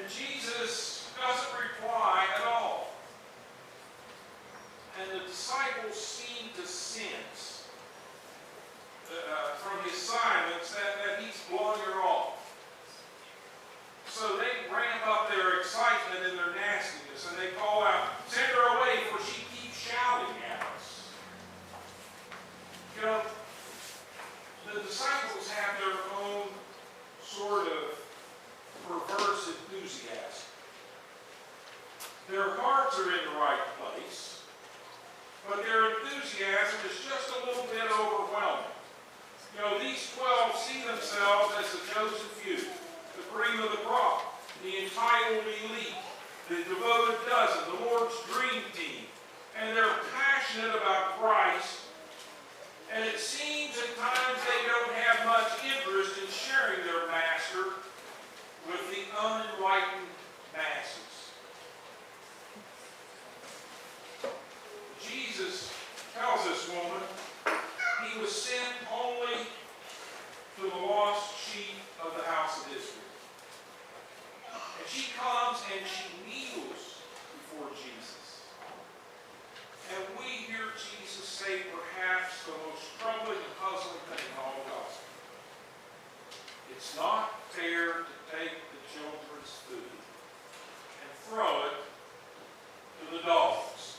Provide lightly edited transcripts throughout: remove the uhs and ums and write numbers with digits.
And Jesus doesn't reply at all. And the disciples seem to sense from his silence that he's blowing her off. So they ramp up their excitement and their nastiness, and they call out, "Send her away, for she keeps shouting at us." You know, the disciples have their own sort of perverse enthusiasm. Their hearts are in the right place, but their enthusiasm is just a little bit overwhelming. You know, these 12 see themselves as the chosen few, the cream of the crop, the entitled elite, the devoted dozen, the Lord's dream team. And they're passionate about Christ. And it seems at times they don't have much interest in sharing their master with the unenlightened masses. Jesus tells this woman he was sent only to the lost sheep of the house of Israel. And she comes and she kneels before Jesus. And we hear Jesus say perhaps the most troubling and puzzling thing in all the gospel. It's not fair to take the children's food and throw it to the dogs.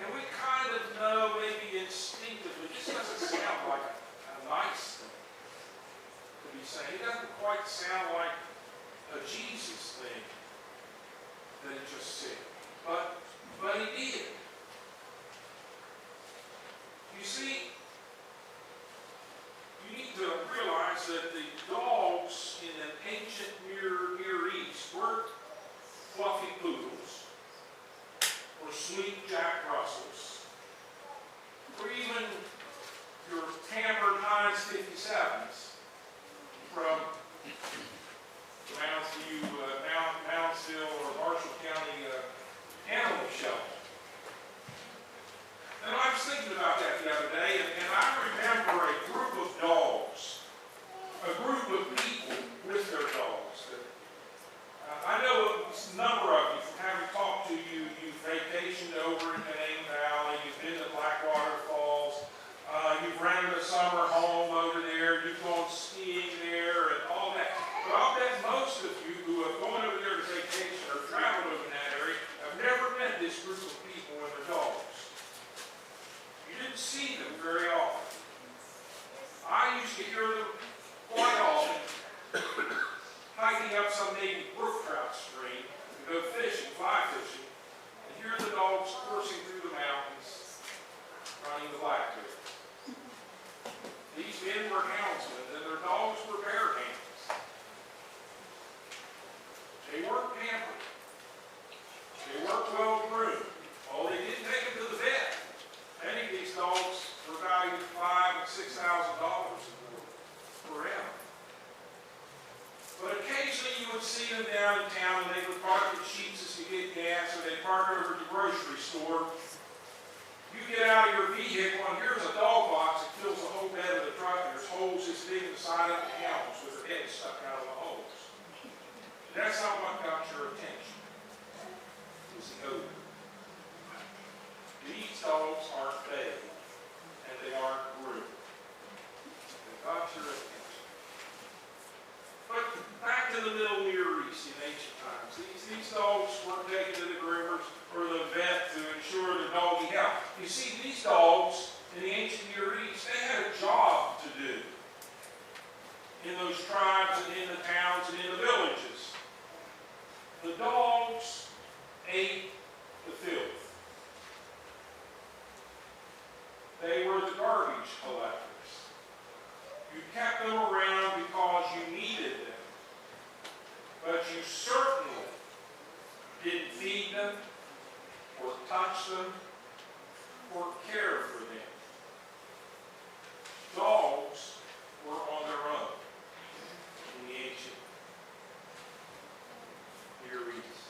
And we kind of know, maybe instinctively, this doesn't sound like a nice thing to be saying. It doesn't quite sound like a Jesus thing that he just said. But he did. You see, you need to realize that the dogs in an ancient Near East weren't fluffy poodles or sweet Jack Russells or even your Tamper Heinz 57s from Moundsville or Marshall County animal shelter. And I was thinking about that the other day, and I remember a group of dogs, a group of people with their dogs. I know a number of you, from having talked to you, you've vacationed over in Canaan Valley, you've been to Blackwater Falls, you've rented a summer home over there, you've gone skiing there, and all that. But I'll bet most of you who have gone over there to vacation or traveled over in that area have never met this group of people and their dogs. You didn't see them very often. I used to hear them quite often hiking up some maybe brook trout stream to go fishing, fly fishing, and hear the dogs coursing through the mountains, running the blackberry. These men were houndsmen, and their dogs were bear hounds. They weren't pampered. They weren't well groomed. Oh, they didn't take them to the vet. Many of these dogs were valued $5,000 and $6,000 per animal. But occasionally you would see them down in town, and they would park at Sheetz to get gas, or they'd park over at the grocery store. You get out of your vehicle, and here's a dog box that fills the whole bed of the truck, and there's holes this big in the side of the house with their heads stuck out of the holes. That's not what got your attention. It was the odor. These dogs aren't fed, and they aren't groomed. They got your attention. But back to the Middle Near East in ancient times. These dogs weren't taken to the groomers or the vet to ensure their doggy health. You see, these dogs in the ancient Near East, they had a job to do in those tribes and in the towns and in the villages. The dogs ate the filth. They were the garbage collectors. You kept them around because you needed them. But you certainly didn't feed them, or touch them, or care for them. Dogs were on their own in the ancient Near East.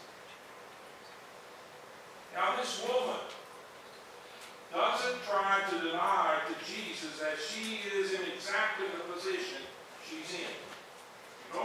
Now this woman doesn't try to deny to Jesus that she is in exactly the position she's in. You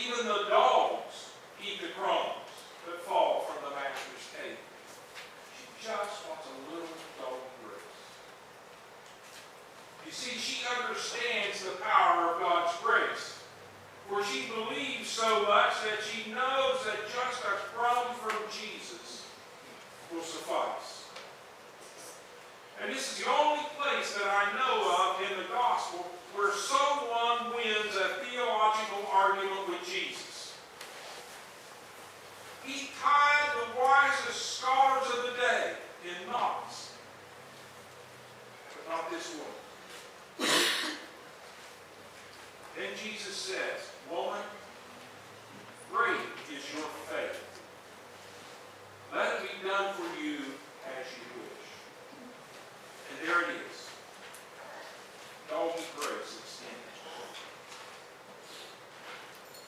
even the dogs eat the crumbs that fall from the master's table. She just wants a little golden grace. You see, she understands the power of God's grace, for she believes so much that she knows that just a crumb from Jesus will suffice. And this is the only place that I know of in the gospel where someone wins a theological argument with Jesus. He tied the wisest scholars of the day in knots, but not this one. Then Jesus says, "Woman, great is your faith. Let it be done for you as you wish." And there it is. Golden grace extended.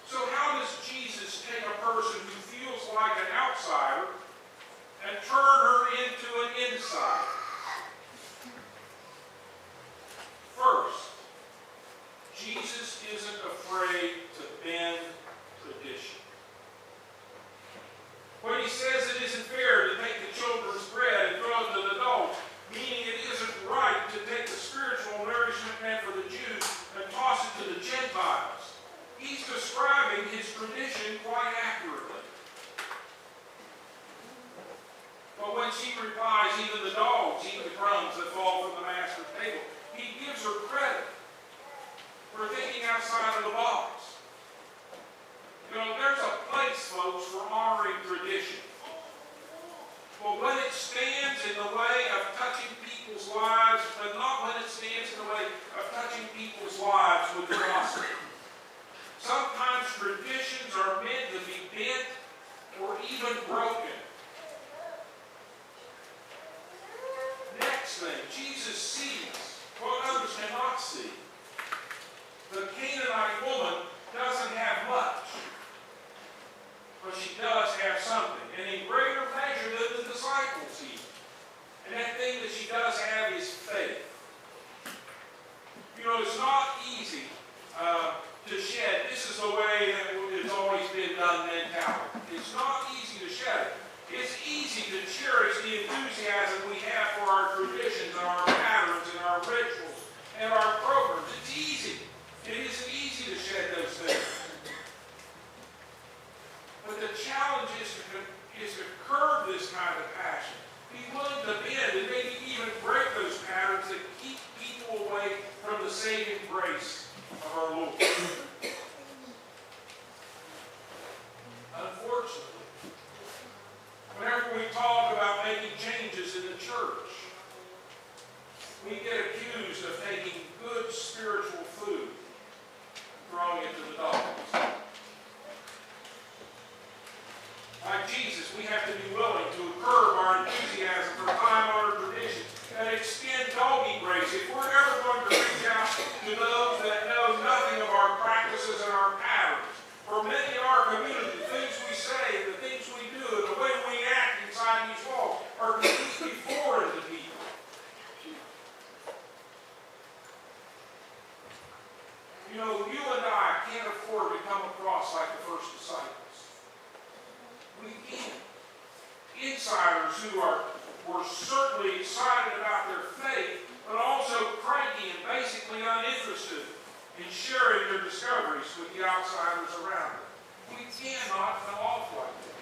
So how does Jesus take a person who feels like an outsider and turn her into an insider? First, Jesus isn't afraid to bend tradition. When he says it isn't fair to take the children's bread and throw it to the dogs, meaning it isn't right to take the spiritual nourishment meant for the Jews and toss it to the Gentiles, he's describing his tradition quite accurately. But when she replies, even the dogs eat the crumbs that fall from the master's table, he gives her credit for thinking outside of the box. You know, there's a place, folks, for honoring tradition. But when it stands in the way of touching people's lives, but not when it stands in the way of touching people's lives with gossip. Sometimes traditions are meant to be bent or even broken. Next thing, Jesus sees what others cannot see. The Canaanite woman doesn't have much, but she does have something, and in greater measure than the disciples even. And that thing that she does have is faith. You know, it's not easy to shed. This is the way that it's always been done mentality. It's not easy to shed it. It's easy to cherish the enthusiasm we have for our traditions and our patterns and our rituals and our programs. It's easy. It isn't easy to shed those things. But the challenge is to curb this kind of passion. Be willing to bend and maybe even break those patterns that keep people away from the saving grace of our Lord. Unfortunately, whenever we talk about making changes in the church, we get accused of taking good spiritual food, throwing it to the dogs. Like Jesus, we have to be willing to curb our enthusiasm for time-honored tradition and extend doggy grace if we're ever going to reach out to those that know nothing of our practices and our patterns. For many in our community, the things we say, the things we do, and the way we act inside these walls are completely foreign to people. You know, you and I can't afford to come across like the first disciples. We can't. Insiders who were certainly excited about their faith, but also cranky and basically uninterested in sharing their discoveries with the outsiders around them. We cannot come off like that.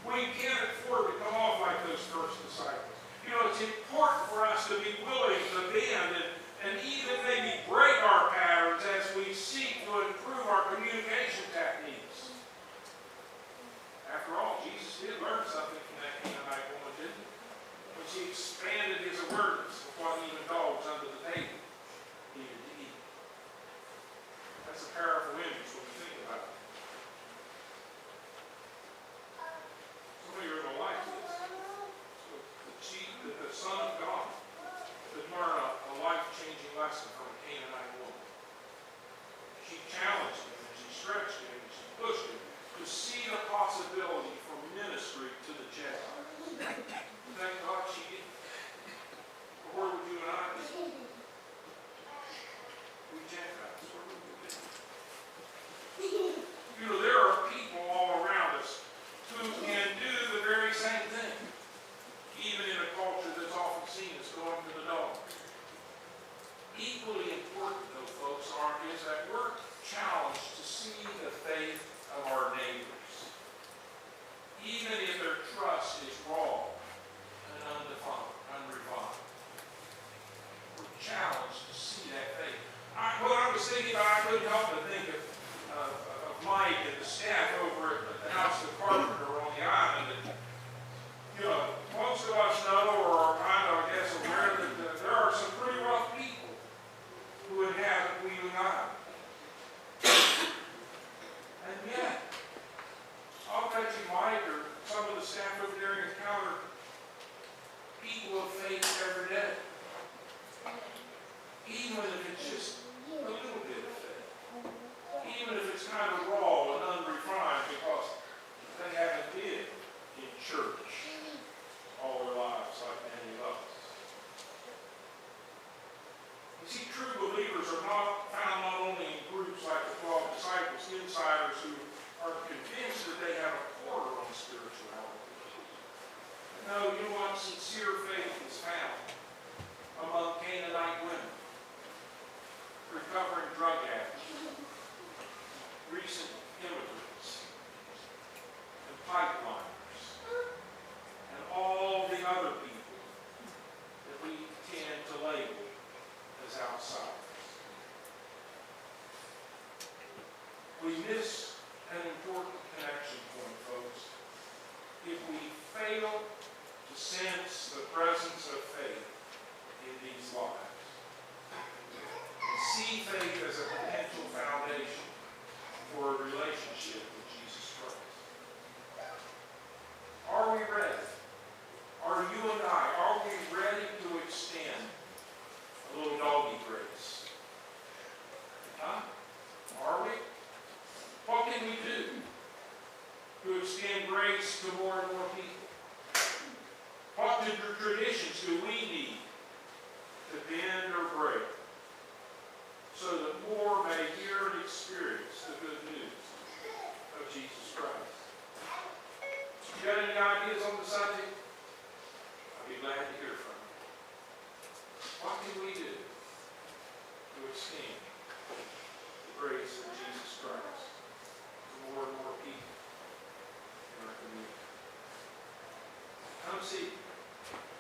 We can't afford to come off like those first disciples. You know, it's important for us to be willing to bend and even maybe break our patterns as we seek to improve our communication techniques. After all, Jesus did learn something from that Canaanite woman, didn't he? When she expanded his awareness of what even dogs under the table needed to eat. That's a powerful image when you think about it. Some of you are going to like this. So the Son of God could learn a life-changing lesson from a Canaanite woman. She challenged him, and she stretched him, and she pushed him to see the possibility for ministry to the Gentiles. Thank God she did. Where would you and I be? We Gentiles, where would we be? staff over at the House of Carpenter on the island. And, you know, most of us know or are kind of, I guess, aware that there are some pretty rough people who inhabit Wheeling Island. And yet, I'll bet you Mike or some of the staff over there encounter people of faith every day. Even if it's just a little bit of faith. Even if it's kind of raw and unrefined because they haven't been in church all their lives like many of us. You see, true believers are not found not only in groups like the 12 disciples, insiders who are convinced that they have a quarter on spirituality. No, you know what? Sincere faith is found among Canaanite women, recovering drug addicts, recent immigrants, and pipeliners, and all the other people that we tend to label as outsiders. We miss an important connection point, folks, if we fail to sense the presence of faith in these lives. And see faith as a potential foundation for a relationship with Jesus Christ. Are we ready? Are you and I, are we ready to extend a little doggy grace? Huh? Are we? What can we do to extend grace to more and more people? What traditions do we need to bend or break so that more may hear and experience the good news of Jesus Christ? You got any ideas on the subject? I'd be glad to hear from you. What can we do to extend the grace of Jesus Christ to more and more people in our community? Come see.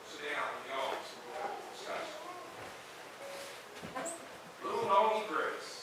Sit down with y'all and we'll have a discussion. Little doggy grace.